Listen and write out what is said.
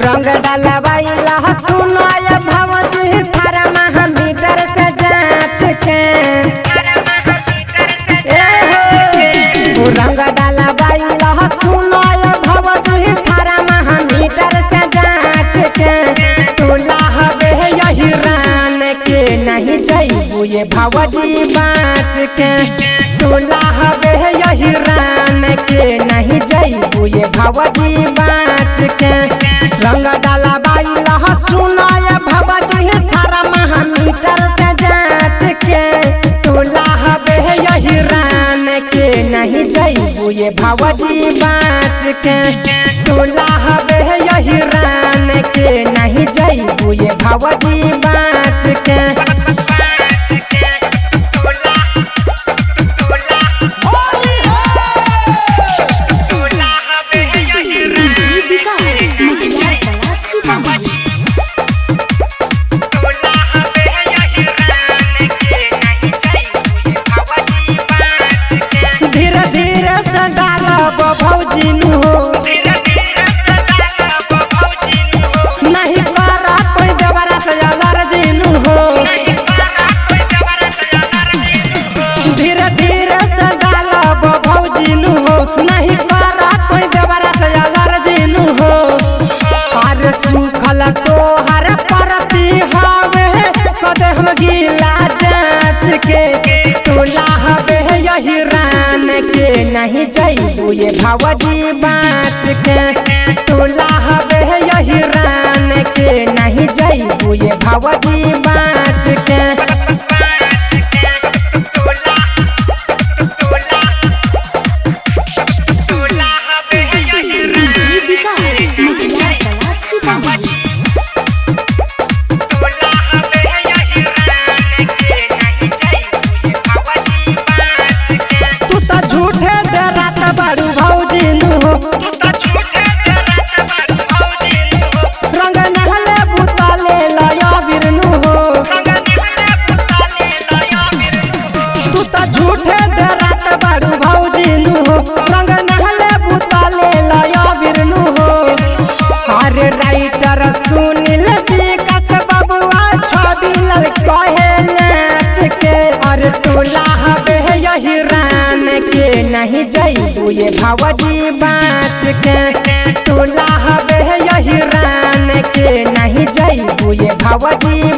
रंग डलवाइला सुनाय भवजी थारा महामीटर से जांच के रंग डलवाइला सुनाय भवजी थारा महामीटर से जांच के तोला हवे यही रान के नहीं जइबू ये भवजी बाँच के तोला हवे यही रान के नहीं जइबू ये भवजी बाँच के रंग डाला बाइला सुनाय भवजी थारा महामीटर से जांच के तोला हवे यही रान के नहीं जइबू ये भवजी बाँच के तोला हवे यही रान के नहीं जइबू ये भवजी बाँच के धीरे धीरे से डालब भौजी नु हो नहीं करा कोई देवरा से अलर्जी नु हो धीरे धीरे से डालब भौजी नु हो नहीं करा कोई देवरा से अलर्जी नु हो हर सुखल तो हर परती हवे कदे हम गीला जांच के तोला हवे यही रान के नहीं जइबू ये भवजी बाँच के तोला हवे यही रान के नहीं जइबू ये भवजी बाँच के तू तो झूठे डरात बारू भौजी नु हो रंग नहले बुताले लया बिरनु हो तू तो झूठे डरात बारू भौजी नु हो रंग नहले बुताले लया बिरनु हो अरे राइटर सुनील विकास बबुआ छवि लल कहे नाच के अरे तोला हवे यही रान के नहीं जइबू ये भवजी बाँच के तोला हवे यही रान के नहीं जइबू ये भवजी